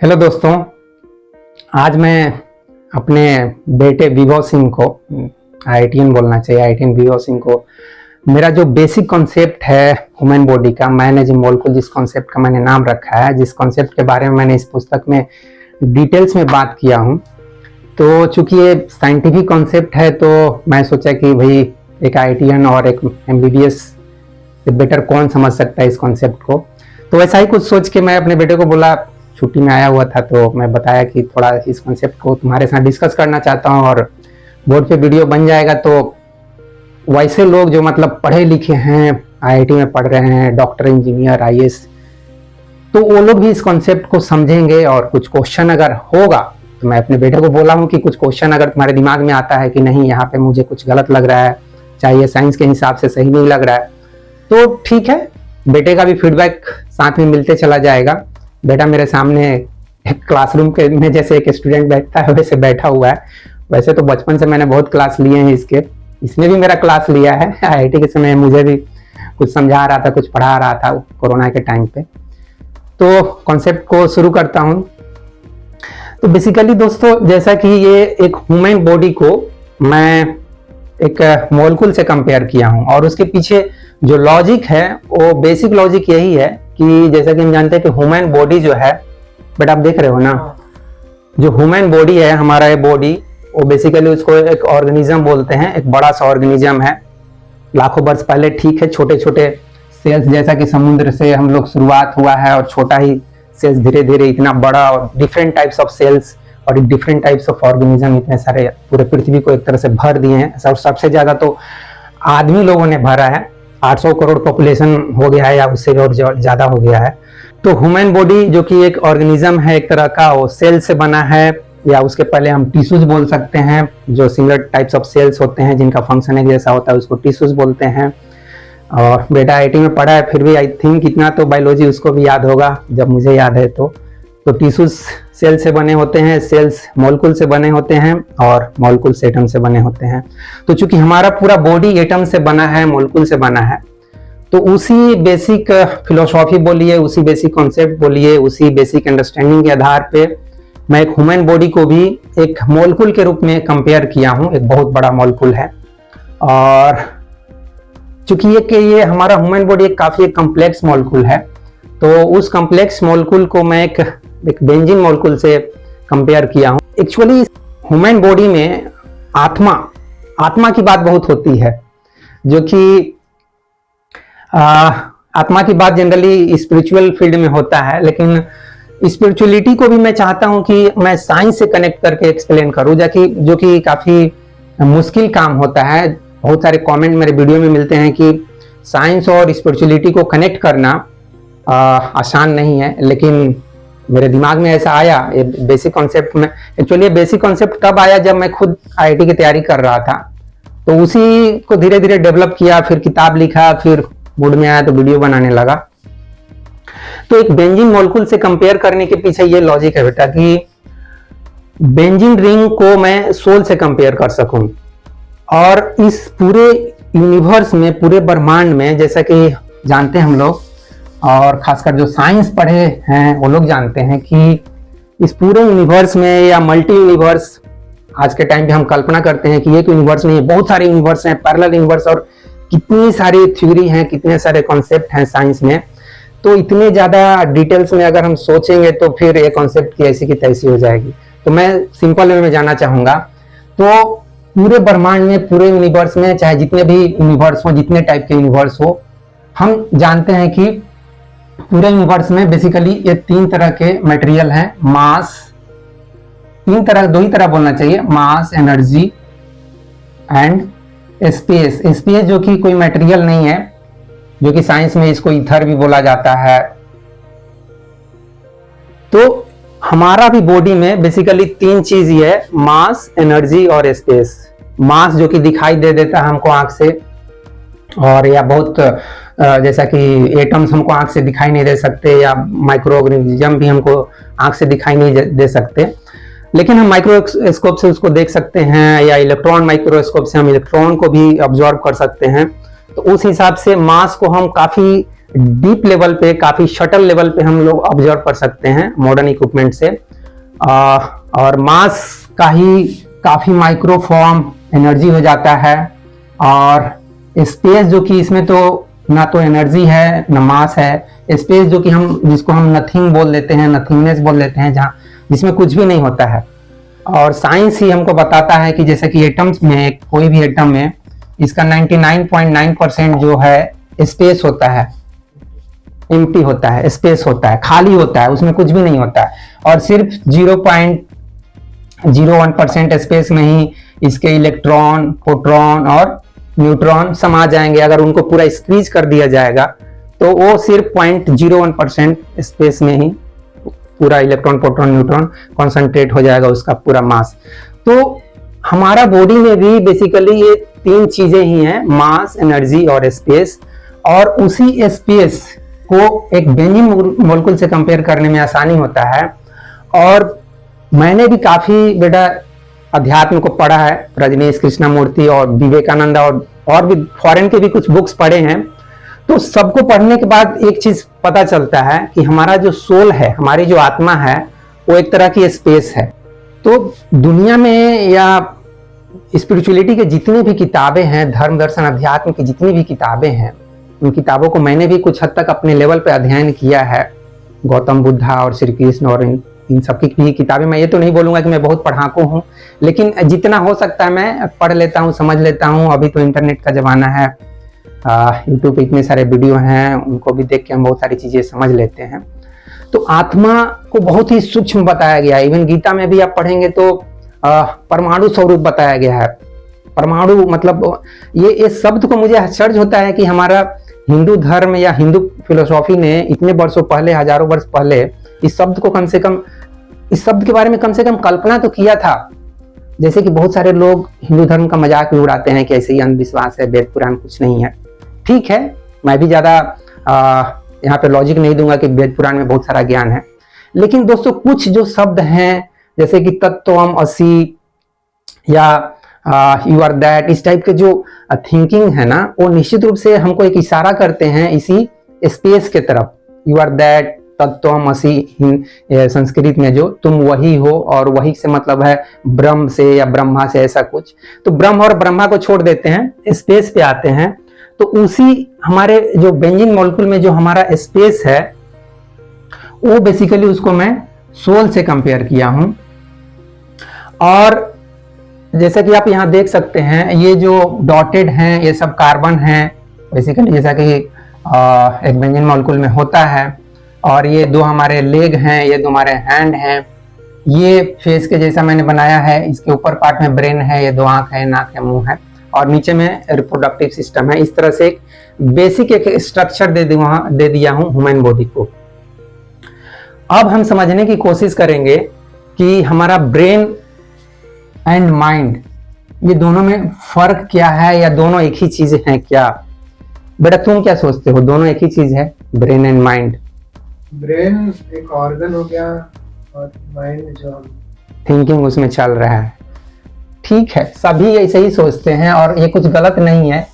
Hello दोस्तों, आज मैं अपने बेटे विभव सिंह को, आईआईटीएन बोलना चाहिए, आईआईटीएन विभव सिंह को मेरा जो बेसिक कॉन्सेप्ट है ह्यूमन बॉडी का, मैन एज ए मॉलिक्यूल, जिस कॉन्सेप्ट का मैंने नाम रखा है, जिस कॉन्सेप्ट के बारे में मैंने इस पुस्तक में डिटेल्स में बात किया हूँ, तो चूंकि ये साइंटिफिक कॉन्सेप्ट है तो मैं सोचा कि भाई एक आईआईटीएन और एक एमबीबीएस से बेटर कौन समझ सकता है इस कॉन्सेप्ट को। तो वैसा ही कुछ सोच के मैं अपने बेटे को बोला, छुट्टी में आया हुआ था तो मैं बताया कि थोड़ा इस कॉन्सेप्ट को तुम्हारे साथ डिस्कस करना चाहता हूँ और बोर्ड पे वीडियो बन जाएगा। तो वैसे लोग जो मतलब पढ़े लिखे हैं, आईआईटी में पढ़ रहे हैं, डॉक्टर, इंजीनियर, आईएएस, तो वो लोग भी इस कॉन्सेप्ट को समझेंगे। और कुछ क्वेश्चन अगर होगा तो मैं अपने बेटे को बोला हूँ कि कुछ क्वेश्चन अगर तुम्हारे दिमाग में आता है कि नहीं यहाँ पे मुझे कुछ गलत लग रहा है, चाहे ये साइंस के हिसाब से सही नहीं लग रहा है, तो ठीक है, बेटे का भी फीडबैक साथ में मिलते चला जाएगा। बेटा मेरे सामने एक क्लासरूम के में जैसे एक स्टूडेंट बैठता है वैसे बैठा हुआ है। वैसे तो बचपन से मैंने बहुत क्लास लिए हैं इसने भी मेरा क्लास लिया है। आईआईटी के समय मुझे भी कुछ समझा रहा था, कुछ पढ़ा रहा था कोरोना के टाइम पे। तो कॉन्सेप्ट को शुरू करता हूँ। तो बेसिकली दोस्तों, जैसा कि ये एक ह्यूमन बॉडी को मैं एक मॉलिक्यूल से कंपेयर किया हूँ और उसके पीछे जो लॉजिक है वो बेसिक लॉजिक यही है कि जैसा कि हम जानते हैं कि ह्यूमन बॉडी जो है, बट आप देख रहे हो ना, जो ह्यूमन बॉडी है, हमारा ये बॉडी, वो बेसिकली उसको एक ऑर्गेनिज्म बोलते हैं, एक बड़ा सा ऑर्गेनिज्म है। लाखों वर्ष पहले ठीक है छोटे छोटे सेल्स, जैसा कि समुद्र से हम लोग शुरुआत हुआ है और छोटा ही सेल्स धीरे धीरे इतना बड़ा और डिफरेंट टाइप्स ऑफ सेल्स और डिफरेंट टाइप्स ऑफ ऑर्गेनिज्म इतने सारे पूरे पृथ्वी को एक तरह से भर दिए हैं। सबसे ज्यादा तो आदमी लोगों ने भरा है, 800 करोड़ पॉपुलेशन हो गया है या उससे और ज्यादा हो गया है। तो ह्यूमन बॉडी जो कि एक ऑर्गेनिज्म है एक तरह का, वो सेल से बना है, या उसके पहले हम टिश्यूज बोल सकते हैं। जो सिंगल टाइप्स ऑफ सेल्स होते हैं जिनका फंक्शन एक जैसा होता है उसको टिश्यूज बोलते हैं। और बेटा आईआईटी में पढ़ा है, फिर भी आई थिंक इतना तो बायोलॉजी उसको भी याद होगा जब मुझे याद है। तो टिश्यूज सेल से बने होते हैं, सेल्स मॉलिक्यूल से बने होते हैं और मॉलिक्यूल से एटम से बने होते हैं। तो चूंकि हमारा पूरा बॉडी एटम से बना है, मॉलिक्यूल से बना है, तो उसी बेसिक फिलोसॉफी बोलिए, उसी बेसिक कॉन्सेप्ट बोलिए, उसी बेसिक अंडरस्टैंडिंग के आधार पे मैं एक ह्यूमन बॉडी को भी एक मॉलिक्यूल के रूप में कंपेयर किया हूँ। एक बहुत बड़ा मॉलिक्यूल है और चूंकि ये हमारा ह्यूमन बॉडी एक काफी कॉम्प्लेक्स मॉलिक्यूल है, तो उस कॉम्प्लेक्स मॉलिक्यूल को मैं एक बेंजीन मॉलिक्यूल से कंपेयर किया हूँ। एक्चुअली ह्यूमन बॉडी में आत्मा की बात बहुत होती है, जो कि आत्मा की बात जनरली स्पिरिचुअल फील्ड में होता है, लेकिन स्पिरिचुअलिटी को भी मैं चाहता हूं कि मैं साइंस से कनेक्ट करके एक्सप्लेन करूं, जो कि काफी मुश्किल काम होता है। बहुत सारे कमेंट मेरे वीडियो में मिलते हैं कि साइंस और स्पिरिचुअलिटी को कनेक्ट करना आसान नहीं है, लेकिन मेरे दिमाग में ऐसा आया ये बेसिक कॉन्सेप्ट में। एक्चुअली ये बेसिक कॉन्सेप्ट तब आया जब मैं खुद आईआईटी की तैयारी कर रहा था, तो उसी को धीरे धीरे डेवलप किया, फिर किताब लिखा, फिर मूड में आया तो वीडियो बनाने लगा। तो एक बेंजीन मॉलिक्यूल से कंपेयर करने के पीछे ये लॉजिक है बेटा कि बेंजीन रिंग को मैं सोल से कंपेयर कर सकूं और इस पूरे यूनिवर्स में, पूरे ब्रह्मांड में, जैसा कि जानते हैं हम लोग और खासकर जो साइंस पढ़े हैं वो लोग जानते हैं कि इस पूरे यूनिवर्स में या मल्टी यूनिवर्स, आज के टाइम पे हम कल्पना करते हैं कि एक यूनिवर्स नहीं है, बहुत सारे यूनिवर्स हैं, पैरेलल यूनिवर्स, और कितनी सारी थ्योरी हैं, कितने सारे कॉन्सेप्ट हैं साइंस में। तो इतने ज्यादा डिटेल्स में अगर हम सोचेंगे तो फिर ये कॉन्सेप्ट की ऐसी की तैसी हो जाएगी। तो मैं सिंपल वे में जाना चाहूंगा। तो पूरे ब्रह्मांड में, पूरे यूनिवर्स में, चाहे जितने भी यूनिवर्स हो, जितने टाइप के यूनिवर्स हो, हम जानते हैं कि पूरे यूनिवर्स में बेसिकली ये 3 तरह के मटेरियल हैं। मास, 2 ही तरह बोलना चाहिए, मास, एनर्जी एंड स्पेस। स्पेस जो कि कोई मटेरियल नहीं है, जो कि साइंस में इसको ईथर भी बोला जाता है। तो हमारा भी बॉडी में बेसिकली 3 चीज ही है, मास, एनर्जी और स्पेस। मास जो कि दिखाई दे देता है हमको आंख से, और या बहुत जैसा कि एटम्स हमको आंख से दिखाई नहीं दे सकते, या माइक्रो ऑर्गेनिज्म भी हमको आंख से दिखाई नहीं दे सकते, लेकिन हम माइक्रोस्कोप से उसको देख सकते हैं, या इलेक्ट्रॉन माइक्रोस्कोप से हम इलेक्ट्रॉन को भी ऑब्जर्व कर सकते हैं। तो उस हिसाब से मास को हम काफी डीप लेवल पे, काफी शटल लेवल पे हम लोग ऑब्जर्व कर सकते हैं मॉडर्न इक्विपमेंट से। और मास का ही काफी माइक्रोफॉर्म एनर्जी हो जाता है। और स्पेस जो कि इसमें तो ना तो एनर्जी है ना मास है, स्पेस जो कि हम जिसको हम नथिंग बोल देते हैं, नथिंगनेस बोल देते हैं, जहाँ जिसमें कुछ भी नहीं होता है। और साइंस ही हमको बताता है कि जैसे कि एटम्स में, कोई भी एटम में इसका 99.9% जो है स्पेस होता है, एम्प्टी होता है, स्पेस होता है, खाली होता है, उसमें कुछ भी नहीं होता है। और सिर्फ 0.01% स्पेस में ही इसके इलेक्ट्रॉन, प्रोटॉन और न्यूट्रॉन समा जाएंगे। अगर उनको पूरा स्क्वीज कर दिया जाएगा तो वो सिर्फ 0.01% स्पेस में ही पूरा इलेक्ट्रॉन, प्रोटॉन, न्यूट्रॉन कॉन्सेंट्रेट हो जाएगा, उसका पूरा मास। तो हमारा बॉडी में भी बेसिकली ये तीन चीजें ही हैं, मास, एनर्जी और स्पेस। और उसी स्पेस को एक बेंजीन मॉलिक्यूल से कंपेयर करने में आसानी होता है। और मैंने भी काफी बेटा अध्यात्म को पढ़ा है, रजनीश कृष्णमूर्ति और विवेकानंद और भी फॉरेन के भी कुछ बुक्स पढ़े हैं। तो सबको पढ़ने के बाद एक चीज पता चलता है कि हमारा जो सोल है, हमारी जो आत्मा है, वो एक तरह की स्पेस है। तो दुनिया में या स्पिरिचुअलिटी के जितनी भी किताबें हैं, धर्म दर्शन अध्यात्म की जितनी भी किताबें हैं, उन किताबों को मैंने भी कुछ हद तक अपने लेवल पे अध्ययन किया है। गौतम बुद्धा और श्री कृष्ण और इन सबकी भी किताबें, मैं ये तो नहीं बोलूंगा कि मैं बहुत पढ़ाकू हूँ, लेकिन जितना हो सकता है मैं पढ़ लेता हूँ, समझ लेता हूँ। अभी तो इंटरनेट का जमाना है, यूट्यूब पे इतने सारे वीडियो हैं, उनको भी देख के हम बहुत सारी चीजें समझ लेते हैं। तो आत्मा को बहुत ही सूक्ष्म बताया गया है। इवन गीता में भी आप पढ़ेंगे तो परमाणु स्वरूप बताया गया है। परमाणु मतलब ये शब्द को मुझे आश्चर्य होता है कि हमारा हिंदू धर्म या हिंदू फिलोसॉफी ने इतने वर्षों पहले, हजारों वर्ष पहले इस शब्द को कम से कम, इस शब्द के बारे में कम से कम कल्पना तो किया था। जैसे कि बहुत सारे लोग हिंदू धर्म का मजाक भी उड़ाते हैं कि ऐसे ही अंधविश्वास है, वेद पुराण कुछ नहीं है। ठीक है, मैं भी ज्यादा यहाँ पे लॉजिक नहीं दूंगा कि वेद पुराण में बहुत सारा ज्ञान है, लेकिन दोस्तों कुछ जो शब्द हैं जैसे कि तत्वम, असी या यू आर दैट, इस टाइप के जो थिंकिंग है ना, वो निश्चित रूप से हमको एक इशारा करते हैं इसी स्पेस के तरफ। यू आर दैट, तत्वम, असी संस्कृत में जो तुम वही हो, और वही से मतलब है ब्रह्म से या ब्रह्मा से, ऐसा कुछ। तो ब्रह्म और ब्रह्मा को छोड़ देते हैं, स्पेस पे आते हैं। तो उसी हमारे जो बेंजीन मॉलिक्यूल में जो हमारा स्पेस है, वो बेसिकली उसको मैं सोल से कंपेयर किया हूं। और जैसा कि आप यहां देख सकते हैं, ये जो डॉटेड हैं ये सब कार्बन हैं बेसिकली, जैसा कि एक बेंजीन मॉलिक्यूल में होता है। और ये दो हमारे लेग हैं, ये दो हमारे हैंड हैं। ये फेस के जैसा मैंने बनाया है, इसके ऊपर पार्ट में ब्रेन है, ये दो आंख है, नाक है, मुंह है, और नीचे में रिप्रोडक्टिव सिस्टम है। इस तरह से एक बेसिक एक स्ट्रक्चर दे दिया हूं ह्यूमन बॉडी को। अब हम समझने की कोशिश करेंगे कि हमारा ब्रेन एंड माइंड, ये दोनों में फर्क क्या है, या दोनों एक ही चीज हैं क्या? बेटा तुम क्या सोचते हो, दोनों एक ही चीज है, ब्रेन एंड माइंड? ब्रेन एक ऑर्गन हो गया और माइंड जो थिंकिंग उसमें चल रहा है। ठीक है, सभी ऐसे ही सोचते हैं और ये कुछ गलत नहीं है।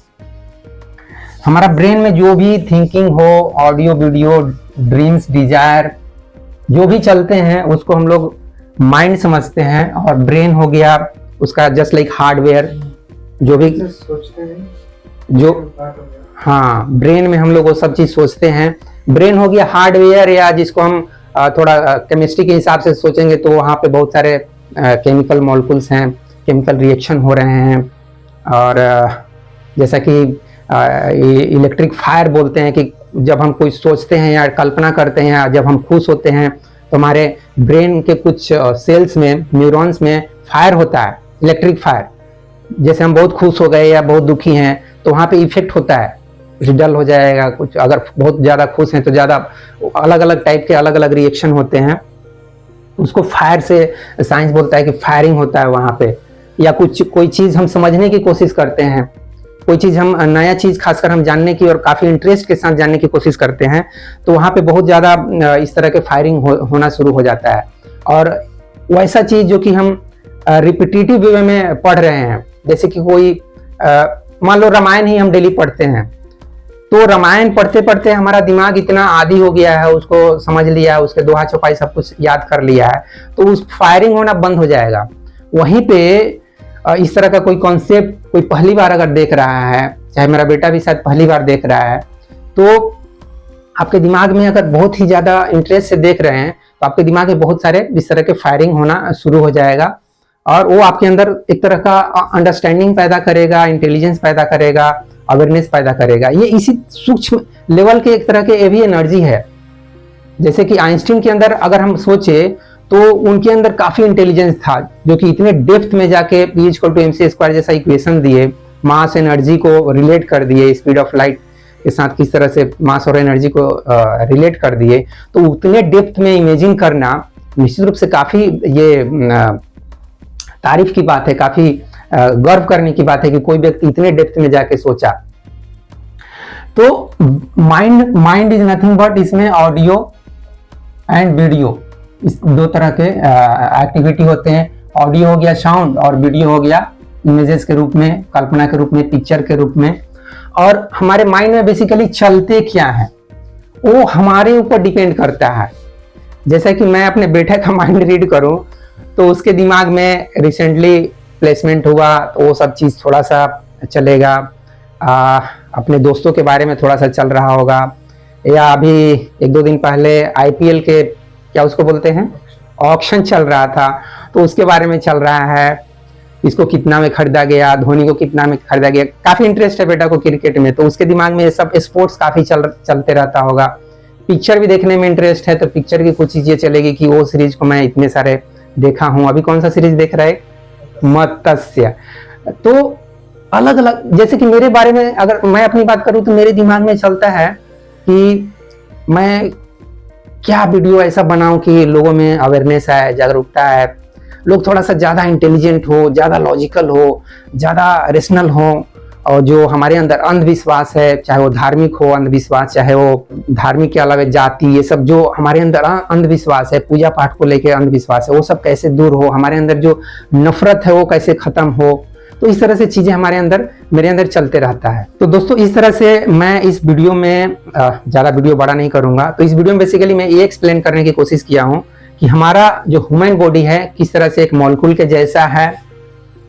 हमारा ब्रेन में जो भी थिंकिंग हो, ऑडियो, वीडियो, ड्रीम्स, डिजायर जो भी चलते हैं, उसको हम लोग माइंड समझते हैं। और ब्रेन हो गया उसका जस्ट लाइक हार्डवेयर, जो भी सोचते हैं, जो, हाँ, ब्रेन में हम लोग वो सब चीज सोचते हैं। ब्रेन हो गया हार्डवेयर, या जिसको हम थोड़ा केमिस्ट्री के हिसाब से सोचेंगे तो वहाँ पे बहुत सारे केमिकल मॉलिक्यूल्स हैं, केमिकल रिएक्शन हो रहे हैं। और जैसा कि इलेक्ट्रिक फायर बोलते हैं कि जब हम कुछ सोचते हैं या कल्पना करते हैं, या जब हम खुश होते हैं तो हमारे ब्रेन के कुछ सेल्स में, न्यूरॉन्स में फायर होता है, इलेक्ट्रिक फायर। जैसे हम बहुत खुश हो गए या बहुत दुखी हैं तो वहाँ पे इफेक्ट होता है, कुछ डल हो जाएगा, कुछ अगर बहुत ज़्यादा खुश हैं तो ज़्यादा, अलग अलग टाइप के अलग अलग रिएक्शन होते हैं। उसको फायर से साइंस बोलता है कि फायरिंग होता है वहाँ पे। या कुछ कोई चीज़ हम समझने की कोशिश करते हैं, कोई चीज़ हम नया चीज़ खासकर हम जानने की और काफ़ी इंटरेस्ट के साथ जानने की कोशिश करते हैं, तो वहाँ पे बहुत ज़्यादा इस तरह के फायरिंग होना शुरू हो जाता है। और वैसा चीज़ जो कि हम रिपीटेटिव वे में पढ़ रहे हैं, जैसे कि कोई मान लो रामायण ही हम डेली पढ़ते हैं, तो रामायण पढ़ते पढ़ते हमारा दिमाग इतना आदी हो गया है, उसको समझ लिया है, उसके दोहा चौपाई सब कुछ याद कर लिया है, तो उस फायरिंग होना बंद हो जाएगा। वहीं पे इस तरह का कोई कॉन्सेप्ट कोई पहली बार अगर देख रहा है, चाहे मेरा बेटा भी शायद पहली बार देख रहा है, तो आपके दिमाग में अगर बहुत ही ज्यादा इंटरेस्ट से देख रहे हैं तो आपके दिमाग में बहुत सारे इस तरह के फायरिंग होना शुरू हो जाएगा और वो आपके अंदर एक तरह का अंडरस्टैंडिंग पैदा करेगा, इंटेलिजेंस पैदा करेगा, अवेयरनेस पैदा करेगा। ये इसी सूक्ष्म लेवल के एक तरह के ये भी एनर्जी है। जैसे कि आइंस्टीन के अंदर अगर हम सोचे तो उनके अंदर काफी इंटेलिजेंस था, जो कि इतने डेप्थ में जाके E=mc² जैसा इक्वेशन दिए, मास एनर्जी को रिलेट कर दिए, स्पीड ऑफ लाइट के साथ किस तरह से मास और एनर्जी को रिलेट कर दिए। तो उतने डेप्थ में इमेजिन करना निश्चित रूप से काफी ये तारीफ की बात है, काफी गर्व करने की बात है कि कोई व्यक्ति इतने डेप्थ में जाके सोचा। तो माइंड इज नथिंग बट इसमें ऑडियो एंड वीडियो, इस दो तरह के एक्टिविटी होते हैं। ऑडियो हो गया साउंड और वीडियो हो गया इमेजेस के रूप में, कल्पना के रूप में, पिक्चर के रूप में। और हमारे माइंड में बेसिकली चलते क्या है वो हमारे ऊपर डिपेंड करता है। जैसे कि मैं अपने बेटे का माइंड रीड करूं तो उसके दिमाग में रिसेंटली प्लेसमेंट हुआ तो वो सब चीज़ थोड़ा सा चलेगा, अपने दोस्तों के बारे में थोड़ा सा चल रहा होगा, या अभी 1-2 दिन पहले IPL के क्या उसको बोलते हैं ऑक्शन चल रहा था तो उसके बारे में चल रहा है, इसको कितना में खरीदा गया, धोनी को कितना में खरीदा गया। काफी इंटरेस्ट है बेटा को क्रिकेट में, तो उसके दिमाग में ये सब स्पोर्ट्स काफी चलते रहता होगा। पिक्चर भी देखने में इंटरेस्ट है तो पिक्चर की कुछ चीजें चलेगी कि वो सीरीज को मैं इतने सारे देखा हूं। अभी कौन सा सीरीज देख रहा है, मत्स्य। तो अलग अलग, जैसे कि मेरे बारे में अगर मैं अपनी बात करूं तो मेरे दिमाग में चलता है कि मैं क्या वीडियो ऐसा बनाऊं कि लोगों में अवेयरनेस आए, जागरूकता है, लोग थोड़ा सा ज्यादा इंटेलिजेंट हो, ज्यादा लॉजिकल हो, ज्यादा रेशनल हो। और जो हमारे अंदर अंधविश्वास है, चाहे वो धार्मिक हो अंधविश्वास, चाहे वो धार्मिक के अलावा जाति, ये सब जो हमारे अंदर अंधविश्वास है, पूजा पाठ को लेकर अंधविश्वास है, वो सब कैसे दूर हो, हमारे अंदर जो नफरत है वो कैसे खत्म हो। तो इस तरह से चीजें हमारे अंदर, मेरे अंदर चलते रहता है। तो दोस्तों इस तरह से मैं इस वीडियो में ज्यादा वीडियो बड़ा नहीं करूंगा। तो इस वीडियो में बेसिकली मैं ये एक्सप्लेन करने की कोशिश किया हूँ कि हमारा जो ह्यूमन बॉडी है किस तरह से एक मॉलिक्यूल के जैसा है,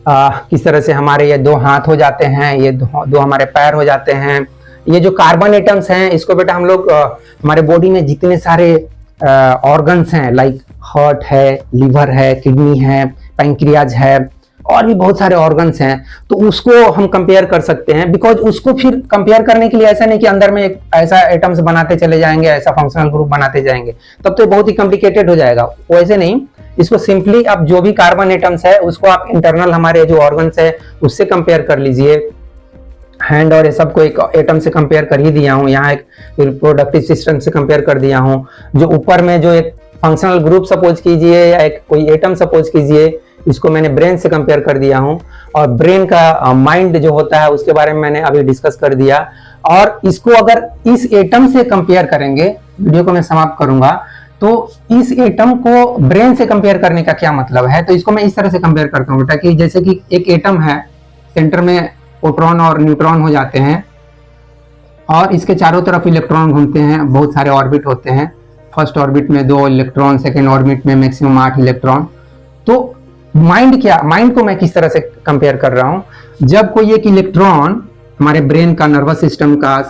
किस तरह से हमारे ये 2 हाथ हो जाते हैं, ये दो हमारे पैर हो जाते हैं। ये जो कार्बन एटम्स हैं इसको बेटा हम लोग हमारे बॉडी में जितने सारे ऑर्गन्स हैं, लाइक हार्ट है, लिवर है, किडनी है, पैंक्रियाज है, और भी बहुत सारे ऑर्गन्स हैं, तो उसको हम कंपेयर कर सकते हैं। बिकॉज उसको फिर कंपेयर करने के लिए ऐसा नहीं कि अंदर में एक ऐसा एटम्स बनाते चले जाएंगे, ऐसा फंक्शनल ग्रुप बनाते जाएंगे, तब तो बहुत ही कॉम्प्लिकेटेड हो जाएगा। वैसे नहीं, इसको सिंपली आप जो भी कार्बन एटम्स है उसको आप इंटरनल हमारे जो ऑर्गन्स है उससे कंपेयर कर लीजिए। हैंड और ये सबको एक एटम से कंपेयर कर ही दिया हूँ, यहाँ एक रिप्रोडक्टिव सिस्टम से कंपेयर कर दिया हूँ। जो ऊपर में जो एक फंक्शनल ग्रुप सपोज कीजिए या एक कोई एटम सपोज कीजिए, इसको मैंने ब्रेन से कंपेयर कर दिया हूँ। और ब्रेन का माइंड जो होता है उसके बारे में मैंने अभी डिस्कस कर दिया। और इसको अगर इस एटम से कंपेयर करेंगे, वीडियो को मैं समाप्त करूंगा, तो इस एटम को ब्रेन से कंपेयर करने का क्या मतलब है। तो इसको मैं इस तरह से कंपेयर करता हूँ बेटा कि जैसे कि एक एटम है, सेंटर में प्रोटॉन और न्यूट्रॉन हो जाते हैं और इसके चारों तरफ इलेक्ट्रॉन घूमते हैं, बहुत सारे ऑर्बिट होते हैं। फर्स्ट ऑर्बिट में 2 इलेक्ट्रॉन, सेकेंड ऑर्बिट में मैक्सिमम 8 इलेक्ट्रॉन। तो माइंड क्या, माइंड को मैं किस तरह से कंपेयर कर रहा हूं, जब कोई एक इलेक्ट्रॉन हमारे ब्रेन का, नर्वस सिस्टम का,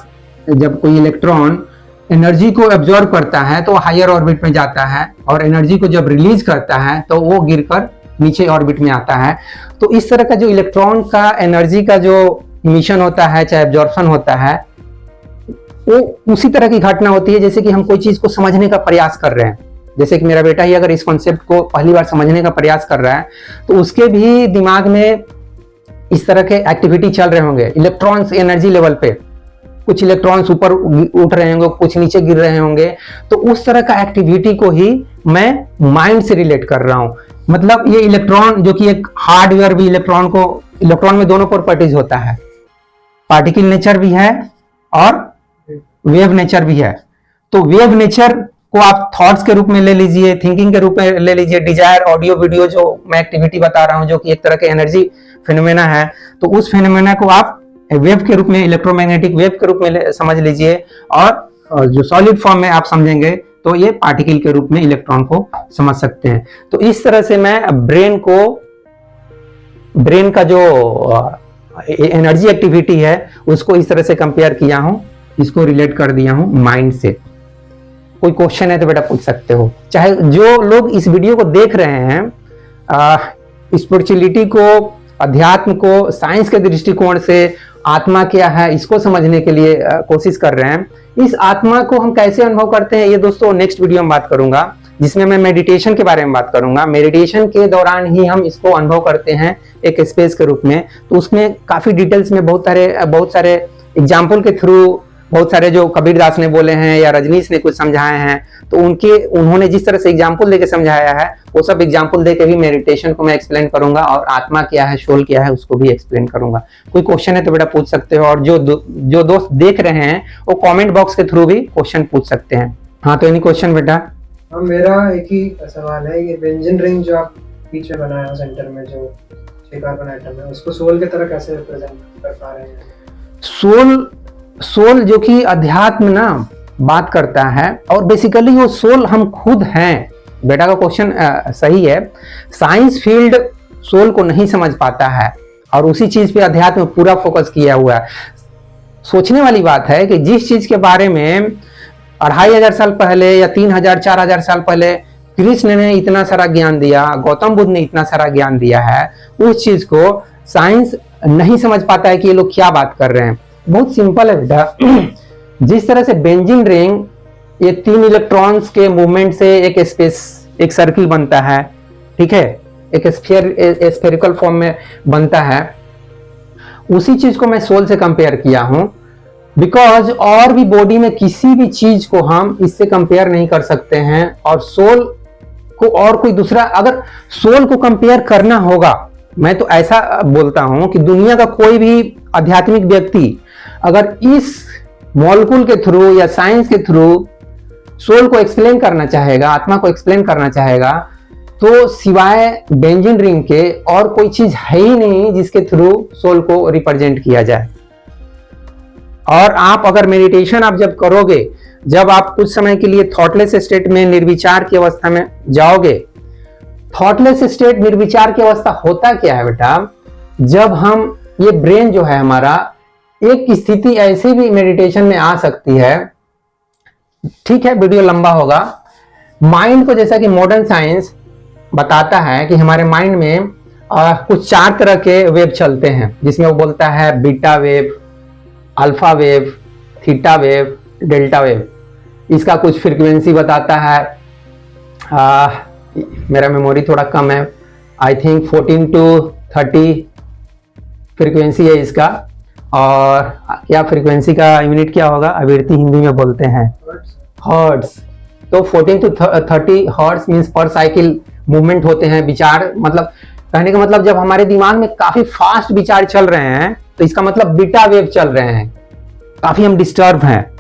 जब कोई इलेक्ट्रॉन एनर्जी को एब्जॉर्ब करता है तो हायर ऑर्बिट में जाता है, और एनर्जी को जब रिलीज करता है तो वो गिरकर नीचे ऑर्बिट में आता है। तो इस तरह का जो इलेक्ट्रॉन का एनर्जी का जो इमिशन होता है, चाहे एब्जॉर्प्शन होता है, वो उसी तरह की घटना होती है जैसे कि हम कोई चीज को समझने का प्रयास कर रहे हैं। जैसे कि मेरा बेटा ही अगर इस कॉन्सेप्ट को पहली बार समझने का प्रयास कर रहा है तो उसके भी दिमाग में इस तरह के एक्टिविटी चल रहे होंगे। इलेक्ट्रॉन्स एनर्जी लेवल पे, कुछ इलेक्ट्रॉन्स ऊपर उठ रहे होंगे, कुछ नीचे गिर रहे होंगे। तो उस तरह का एक्टिविटी को ही मैं माइंड से रिलेट कर रहा हूं। मतलब ये इलेक्ट्रॉन जो कि एक हार्डवेयर भी, इलेक्ट्रॉन में दोनों प्रॉपर्टीज होता है, पार्टिकल नेचर भी है और वेव नेचर भी है। तो वेव नेचर को आप थॉट्स के रूप में ले लीजिए, थिंकिंग के रूप में ले लीजिए, डिजायर, ऑडियो, वीडियो जो मैं एक्टिविटी बता रहा हूं जो कि एक तरह के एनर्जी फिनोमेना है, तो उस फिनोमेना को आप वेव के रूप में, इलेक्ट्रोमैग्नेटिक वेव के रूप में समझ लीजिए, और जो सॉलिड फॉर्म में आप समझेंगे तो ये पार्टिकल के रूप में इलेक्ट्रॉन को समझ सकते हैं। तो इस तरह से मैं ब्रेन का जो एनर्जी एक्टिविटी है उसको इस तरह से कंपेयर किया हूं, इसको रिलेट कर दिया हूं माइंड से। कोई क्वेश्चन है तो बेटा पूछ सकते हो। चाहे जो लोग इस वीडियो को देख रहे हैं स्पिरिचुअलिटी को, अध्यात्म को साइंस के दृष्टिकोण से आत्मा क्या है इसको समझने के लिए कोशिश कर रहे हैं, इस आत्मा को हम कैसे अनुभव करते हैं ये दोस्तों नेक्स्ट वीडियो में बात करूंगा, जिसमें मैं मेडिटेशन के बारे में बात करूंगा। मेडिटेशन के दौरान ही हम इसको अनुभव करते हैं एक स्पेस के रूप में। तो उसमें काफी डिटेल्स में बहुत सारे एग्जाम्पल के थ्रू, बहुत सारे जो कबीरदास ने बोले हैं या रजनीश ने कुछ समझाए हैं, तो उन्होंने जिस तरह से एग्जाम्पल देके समझाया है वो सब एग्जाम्पल देके भी मेडिटेशन को मैं एक्सप्लेन करूंगा, और आत्मा क्या है, सोल क्या है उसको भी एक्सप्लेन करूंगा। कोई क्वेश्चन है तो बेटा पूछ सकते हो, और जो दोस्त देख रहे हैं वो कमेंट बॉक्स के थ्रू भी क्वेश्चन पूछ सकते हैं। हाँ, तो एनी क्वेश्चन बेटा? हाँ, मेरा एक ही सवाल है, ये बेंजीन रिंग जो आप पीछे बनाया सेंटर में जो 6 कार्बन आइटम है, उसको सोल की तरह कैसे रिप्रेजेंट कर पा रहे हैं? सोल जो कि अध्यात्म ना बात करता है, और बेसिकली वो सोल हम खुद हैं। बेटा का क्वेश्चन सही है। साइंस फील्ड सोल को नहीं समझ पाता है, और उसी चीज पे अध्यात्म पूरा फोकस किया हुआ है। सोचने वाली बात है कि जिस चीज के बारे में 2500 साल पहले या 3000 4000 साल पहले कृष्ण ने इतना सारा ज्ञान दिया, गौतम बुद्ध ने इतना सारा ज्ञान दिया है, उस चीज को साइंस नहीं समझ पाता है कि ये लोग क्या बात कर रहे हैं। बहुत सिंपल है बेटा। जिस तरह से बेंजीन रिंग, ये 3 इलेक्ट्रॉन्स के मूवमेंट से एक सर्किल बनता है, ठीक है, एक स्फेरिकल फॉर्म में बनता है, उसी चीज को मैं सोल से कंपेयर किया हूं। बिकॉज और भी बॉडी में किसी भी चीज को हम इससे कंपेयर नहीं कर सकते हैं, और सोल को और कोई दूसरा, अगर सोल को कंपेयर करना होगा, मैं तो ऐसा बोलता हूं कि दुनिया का कोई भी आध्यात्मिक व्यक्ति अगर इस मॉलिक्यूल के थ्रू या साइंस के थ्रू सोल को एक्सप्लेन करना चाहेगा, आत्मा को एक्सप्लेन करना चाहेगा, तो सिवाय बेंजीन रिंग के और कोई चीज है ही नहीं जिसके थ्रू सोल को रिप्रेजेंट किया जाए। और आप अगर मेडिटेशन आप जब करोगे, जब आप कुछ समय के लिए थॉटलेस स्टेट में, निर्विचार की अवस्था में जाओगे, थॉटलेस स्टेट, निर्विचार की अवस्था होता क्या है बेटा? जब हम, ये ब्रेन जो है हमारा, एक स्थिति ऐसे भी मेडिटेशन में आ सकती है, ठीक है वीडियो लंबा होगा, माइंड को, जैसा कि मॉडर्न साइंस बताता है कि हमारे माइंड में कुछ 4 तरह के वेव चलते हैं, जिसमें वो बोलता है beta wave, alpha wave, theta wave, delta wave. इसका कुछ फ्रीक्वेंसी बताता है, मेरा मेमोरी थोड़ा कम है, आई थिंक 14 to 30 फ्रीक्वेंसी है इसका। और क्या फ्रीक्वेंसी का यूनिट क्या होगा? आवृत्ति हिंदी में बोलते हैं हर्ट्ज। तो 14 to 30 हर्ट्ज मींस पर साइकिल मूवमेंट होते हैं विचार। मतलब कहने का मतलब जब हमारे दिमाग में काफी फास्ट विचार चल रहे हैं तो इसका मतलब बीटा वेव चल रहे हैं, काफी हम डिस्टर्ब हैं।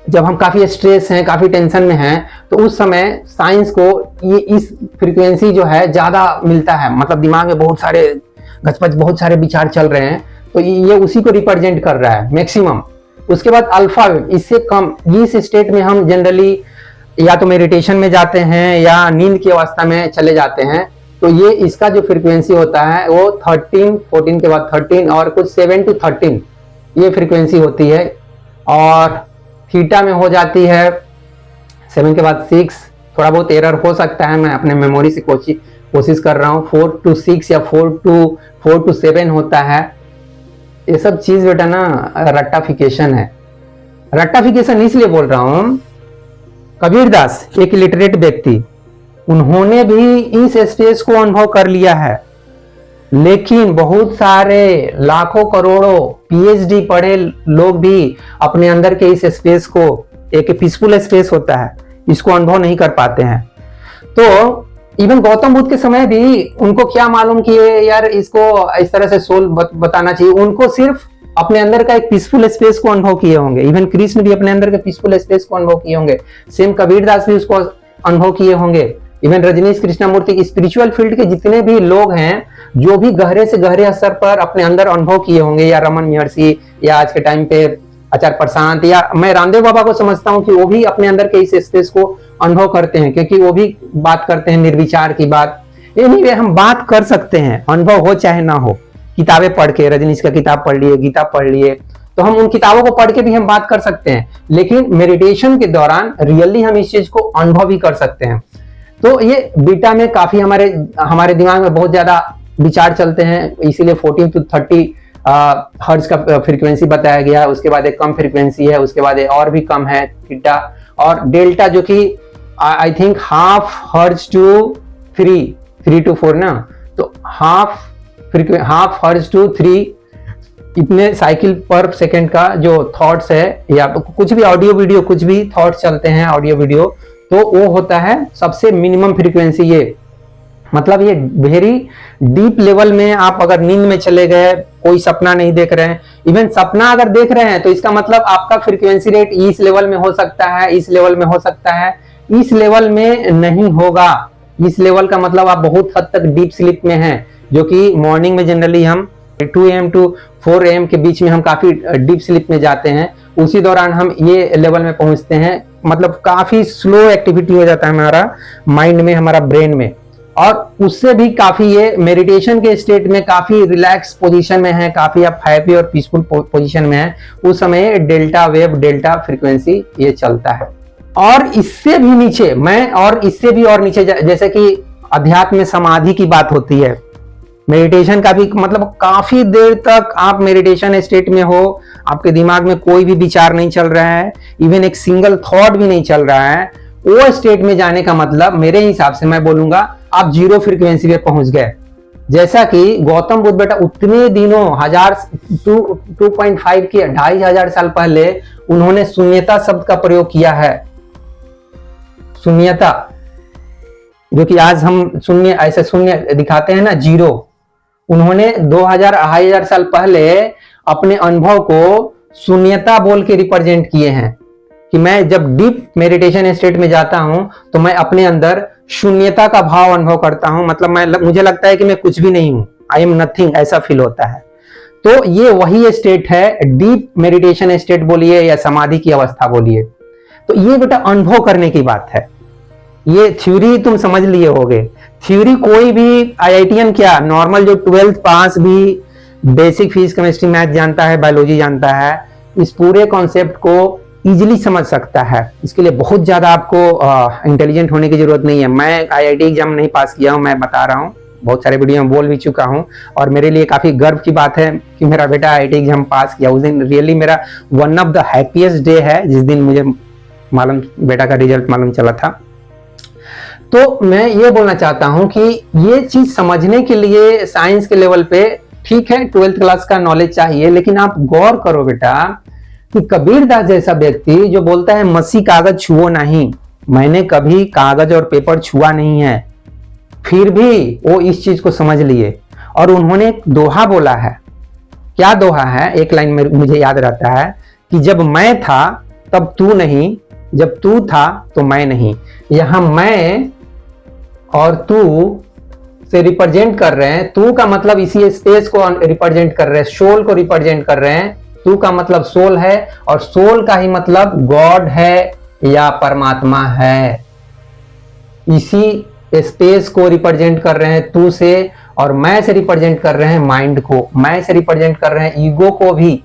जब हम काफी स्ट्रेस हैं, काफी टेंशन में हैं, तो उस समय साइंस को ये इस फ्रीक्वेंसी जो है ज्यादा मिलता है। मतलब दिमाग में बहुत सारे गचपच, बहुत सारे विचार चल रहे हैं, तो ये उसी को रिप्रेजेंट कर रहा है मैक्सिमम। उसके बाद अल्फा वेव, इससे कम, इस स्टेट में हम जनरली या तो मेडिटेशन में जाते हैं या नींद की अवस्था में चले जाते हैं। तो ये इसका जो फ्रीक्वेंसी होता है वो 13, 14 के बाद 13 और कुछ 7 to 13 ये फ्रीक्वेंसी होती है। और थीटा में हो जाती है 7 के बाद 6, थोड़ा बहुत एरर हो सकता है, मैं अपने मेमोरी से कोशिश कर रहा हूँ। 4 to 6 या 4 to 7 होता है। ये सब चीज बेटा ना रट्टाफिकेशन है। रट्टाफिकेशन इसलिए बोल रहा हूं, कबीरदास एक लिटरेट व्यक्ति, उन्होंने भी इस स्टेज को अनुभव कर लिया है, लेकिन बहुत सारे लाखों करोड़ों पीएचडी पढ़े लोग भी अपने अंदर के इस स्पेस को, एक पीसफुल स्पेस होता है, इसको अनुभव नहीं कर पाते हैं। तो इवन गौतम बुद्ध के समय भी उनको क्या मालूम कि यार इसको इस तरह से सोल बताना चाहिए। उनको सिर्फ अपने अंदर का एक पीसफुल स्पेस को अनुभव किए होंगे। इवन कृष्ण भी अपने अंदर के पीसफुल स्पेस को अनुभव किए होंगे। सेम कबीरदास भी उसको अनुभव किए होंगे। Even Rajneesh Krishnamurti, spiritual field के जितने भी लोग हैं, जो भी गहरे से गहरे स्तर पर अपने अंदर अनुभव किए होंगे, या रमन महर्षि, या आज के टाइम पे आचार्य प्रशांत, या मैं रामदेव बाबा को समझता हूँ कि वो भी अपने अंदर के इस स्पेस को अनुभव करते हैं, क्योंकि वो भी बात करते हैं निर्विचार की बात। एनीवे हम बात कर सकते हैं, अनुभव हो चाहे ना हो। किताबें पढ़ के, रजनीश का किताब पढ़ लिए, गीता पढ़ लिए, तो हम उन किताबों को पढ़ के भी हम बात कर सकते हैं, लेकिन मेडिटेशन के दौरान रियली हम इस चीज को अनुभव भी कर सकते हैं। तो ये बीटा में काफी हमारे दिमाग में बहुत ज्यादा विचार चलते हैं, इसीलिए 14 to 30 हर्ट्ज का फ्रीक्वेंसी बताया गया। उसके बाद एक कम फ्रीक्वेंसी है, उसके बाद एक और भी कम है थीटा, और डेल्टा जो कि I think half hertz to 3 to 4 ना, तो हाफ हर्ट्ज टू 3 इतने साइकिल पर सेकंड का जो थॉट्स है, या कुछ भी ऑडियो वीडियो, कुछ भी थॉट्स चलते हैं ऑडियो वीडियो, तो वो होता है सबसे मिनिमम फ्रीक्वेंसी। ये मतलब ये वेरी डीप लेवल में आप अगर नींद में चले गए, कोई सपना नहीं देख रहे हैं, इवन सपना अगर देख रहे हैं तो इसका मतलब आपका फ्रीक्वेंसी रेट इस लेवल में हो सकता है, इस लेवल में हो सकता है, इस लेवल में नहीं होगा। इस लेवल का मतलब आप बहुत हद तक डीप स्लीप में हैं, जो कि मॉर्निंग में जनरली हम 2 AM to 4 AM के बीच में हम काफी डीप स्लीप में जाते हैं। उसी दौरान हम ये लेवल में पहुंचते हैं, मतलब काफी स्लो एक्टिविटी हो जाता है हमारा माइंड में, हमारा ब्रेन में, और उससे भी काफी ये मेडिटेशन के स्टेट में काफी रिलैक्स पोजीशन में है, काफी आप हैप्पी और पीसफुल पोजीशन में है। उस समय डेल्टा वेव, डेल्टा फ्रीक्वेंसी ये चलता है। और इससे भी नीचे इससे भी और नीचे, जैसे कि अध्यात्म में समाधि की बात होती है, मेडिटेशन का भी मतलब काफी देर तक आप मेडिटेशन स्टेट में हो, आपके दिमाग में कोई भी विचार नहीं चल रहा है, इवन एक सिंगल थॉट भी नहीं चल रहा है। वो स्टेट में जाने का मतलब मेरे हिसाब से मैं बोलूंगा आप जीरो फ्रीक्वेंसी पे पहुंच गए। जैसा कि गौतम बुद्ध बेटा उतने दिनों 2.5 के 2500 साल पहले उन्होंने शून्यता शब्द का प्रयोग किया है। शून्यता, जो कि आज हम शून्य ऐसे शून्य दिखाते हैं ना, जीरो, उन्होंने 2500 साल पहले अपने अनुभव को शून्यता बोल के रिप्रेजेंट किए हैं कि मैं जब डीप मेडिटेशन स्टेट में जाता हूं तो मैं अपने अंदर शून्यता का भाव अनुभव करता हूं, मतलब मुझे लगता है कि मैं कुछ भी नहीं हूं, आई एम नथिंग, ऐसा फील होता है। तो ये वही स्टेट है, डीप मेडिटेशन स्टेट बोलिए या समाधि की अवस्था बोलिए। तो ये बेटा अनुभव करने की बात है। ये थ्योरी तुम समझ लिए होगे, थ्योरी कोई भी IITian क्या, नॉर्मल जो 12th पास भी बेसिक फिजिक्स केमिस्ट्री मैथ जानता है, बायोलॉजी जानता है, इस पूरे कॉन्सेप्ट को इजीली समझ सकता है। इसके लिए बहुत ज्यादा आपको इंटेलिजेंट होने की जरूरत नहीं है। मैं IIT एग्जाम नहीं पास किया हूं, मैं बता रहा हूं, बहुत सारे वीडियो में बोल भी चुका हूं, और मेरे लिए काफी गर्व की बात है कि मेरा बेटा IIT एग्जाम पास किया। उस दिन रियली मेरा one of the happiest day है, जिस दिन मुझे मालूम बेटा का रिजल्ट मालूम चला था। तो मैं ये बोलना चाहता हूं कि ये चीज समझने के लिए साइंस के लेवल पे ठीक है 12th क्लास का नॉलेज चाहिए, लेकिन आप गौर करो बेटा कि कबीरदास जैसा व्यक्ति जो बोलता है मसी कागज छुओ नहीं, मैंने कभी कागज और पेपर छुआ नहीं है, फिर भी वो इस चीज को समझ लिए। और उन्होंने एक दोहा बोला है, क्या दोहा है, एक लाइन में मुझे याद रहता है कि जब मैं था तब तू नहीं, जब तू था तो मैं नहीं। यहां मैं और तू से रिप्रेजेंट कर रहे हैं, तू का मतलब इसी स्पेस को रिप्रेजेंट कर रहे हैं, सोल को रिप्रेजेंट कर रहे हैं। तू का मतलब सोल है, और सोल का ही मतलब गॉड है या परमात्मा है। इसी स्पेस को रिप्रेजेंट कर रहे हैं तू से, और मैं से रिप्रेजेंट कर रहे हैं माइंड को, मैं से रिप्रेजेंट कर रहे हैं ईगो को भी।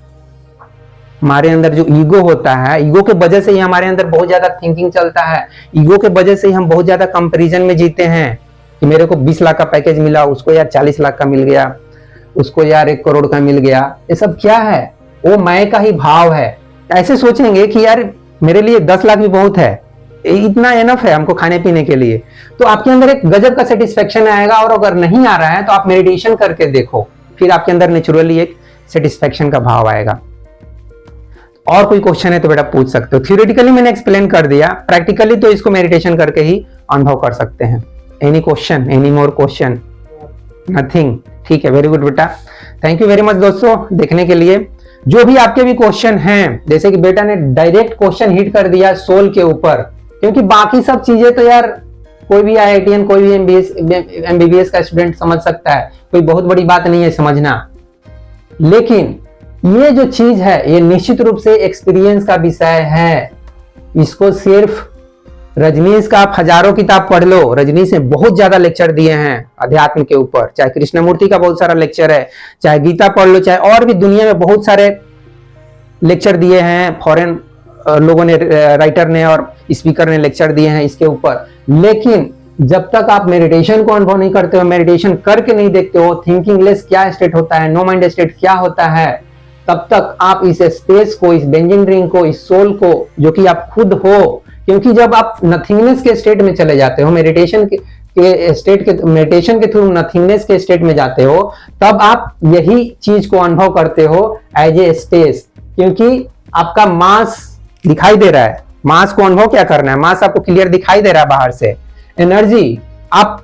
हमारे अंदर जो ईगो होता है, ईगो के वजह से ही हमारे अंदर बहुत ज्यादा थिंकिंग चलता है, ईगो के वजह से ही हम बहुत ज्यादा कंपैरिजन में जीते हैं कि मेरे को 20 लाख का पैकेज मिला, उसको यार 40 लाख का मिल गया, उसको यार 1 करोड़ का मिल गया। ये सब क्या है? वो मैं का ही भाव है। ऐसे सोचेंगे कि यार मेरे लिए 10 लाख भी बहुत है, इतना एनफ है हमको खाने पीने के लिए, तो आपके अंदर एक गजब का सेटिस्फेक्शन आएगा। और अगर नहीं आ रहा है तो आप मेडिटेशन करके देखो, फिर आपके अंदर नेचुरली एक सेटिस्फेक्शन का भाव आएगा। और कोई क्वेश्चन है तो बेटा पूछ सकते हो। थ्योरेटिकली मैंने एक्सप्लेन कर दिया, प्रैक्टिकली तो इसको मेडिटेशन करके ही अनुभव कर सकते हैं। Any question, any more question? Nothing. ठीक है, वेरी गुड बेटा, थैंक यू वेरी मच दोस्तों देखने के लिए। जो भी आपके भी क्वेश्चन हैं, जैसे कि बेटा ने डायरेक्ट क्वेश्चन हिट कर दिया सोल के ऊपर, क्योंकि बाकी सब चीजें तो यार कोई भी IITian, कोई भी MBBS का स्टूडेंट समझ सकता है, कोई बहुत बड़ी बात नहीं है समझना। लेकिन ये जो चीज है ये निश्चित रूप से एक्सपीरियंस का विषय है। इसको सिर्फ रजनीश का आप हजारों किताब पढ़ लो, रजनीश ने बहुत ज्यादा लेक्चर दिए हैं अध्यात्म के ऊपर, चाहे कृष्णमूर्ति का बहुत सारा लेक्चर है, चाहे गीता पढ़ लो, चाहे और भी दुनिया में बहुत सारे लेक्चर दिए हैं, फॉरेन लोगों ने, राइटर ने और स्पीकर ने लेक्चर दिए हैं इसके ऊपर। लेकिन जब तक आप मेडिटेशन को अनुभव नहीं करते हो, मेडिटेशन करके नहीं देखते हो, थिंकिंग लेस क्या स्टेट होता है, नो माइंड स्टेट क्या होता है, तब तक आप इस स्पेस को, इस बेंजिंग रिंग को, इस सोल को, जो कि आप खुद हो, क्योंकि जब आप नथिंगनेस के स्टेट में चले जाते हो, मेडिटेशन के थ्रू नथिंगनेस के स्टेट में जाते हो, तब आप यही चीज को अनुभव करते हो एज ए स्पेस, क्योंकि आपका मास दिखाई दे रहा है। मास को अनुभव क्या करना है, मास आपको क्लियर दिखाई दे रहा है बाहर से। एनर्जी आप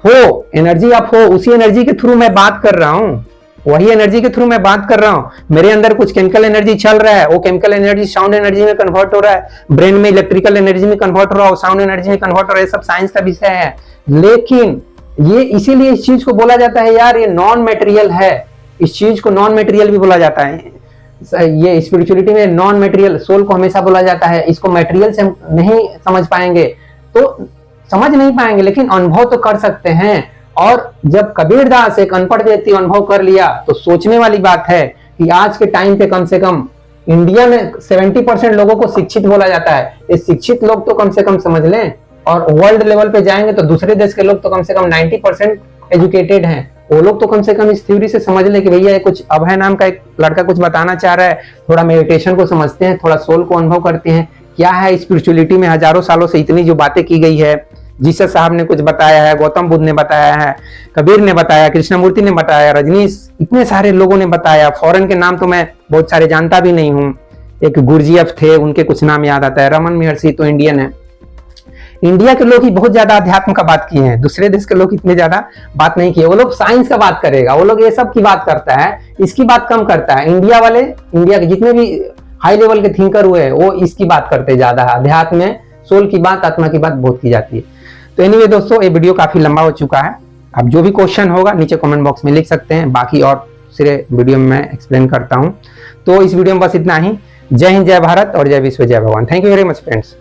हो, एनर्जी आप हो, उसी एनर्जी के थ्रू मैं बात कर रहा हूं, वही एनर्जी के थ्रू मैं बात कर रहा हूं। मेरे अंदर कुछ केमिकल एनर्जी चल रहा है, वो केमिकल एनर्जी साउंड एनर्जी में कन्वर्ट हो रहा है, ब्रेन में इलेक्ट्रिकल एनर्जी में कन्वर्ट हो रहा है, साउंड एनर्जी में कन्वर्ट हो रहा है, सब साइंस का विषय है। लेकिन ये इसीलिए इस चीज को बोला जाता है यार ये नॉन मेटेरियल है, इस चीज को नॉन मेटेरियल भी बोला जाता है। ये स्पिरिचुअलिटी में नॉन मेटेरियल सोल को हमेशा बोला जाता है। इसको मेटेरियल से हम नहीं समझ पाएंगे तो समझ नहीं पाएंगे, लेकिन अनुभव तो कर सकते हैं। और जब कबीरदास एक अनपढ़ व्यक्ति अनुभव कर लिया तो सोचने वाली बात है कि आज के टाइम पे कम से कम इंडिया में 70% लोगों को शिक्षित बोला जाता है। ये शिक्षित लोग तो कम से कम समझ लें, और वर्ल्ड लेवल पे जाएंगे तो दूसरे देश के लोग तो कम से कम 90% एजुकेटेड हैं। वो लोग तो कम से कम इस थ्योरी से समझ लें कि भैया ये कुछ अभय नाम का एक लड़का कुछ बताना चाह रहा है, थोड़ा मेडिटेशन को समझते हैं, थोड़ा सोल को अनुभव करते हैं, क्या है स्पिरिचुअलिटी में हजारों सालों से इतनी जो बातें की गई है। जीसस साहब ने कुछ बताया है, गौतम बुद्ध ने बताया है, कबीर ने बताया, कृष्णमूर्ति ने बताया, रजनीश, इतने सारे लोगों ने बताया। फॉरेन के नाम तो मैं बहुत सारे जानता भी नहीं हूँ। एक गुरजीएफ थे, उनके कुछ नाम याद आता है, रमन महर्षि तो इंडियन है। इंडिया के लोग ही बहुत ज्यादा अध्यात्म का बात किए हैं, दूसरे देश के लोग इतने ज्यादा बात नहीं किए। वो लोग साइंस का बात करेगा, वो लोग ये सब की बात करता है, इसकी बात कम करता है। इंडिया वाले, इंडिया के जितने भी हाई लेवल के थिंकर हुए वो इसकी बात करते ज्यादा है। अध्यात्म में सोल की बात, आत्मा की बात बहुत की जाती है। तो एनीवे दोस्तों, ये वीडियो काफी लंबा हो चुका है। अब जो भी क्वेश्चन होगा नीचे कमेंट बॉक्स में लिख सकते हैं, बाकी और सिरे वीडियो में मैं एक्सप्लेन करता हूं। तो इस वीडियो में बस इतना ही। जय हिंद, जय भारत और जय विश्व, जय भगवान। Thank you very much friends.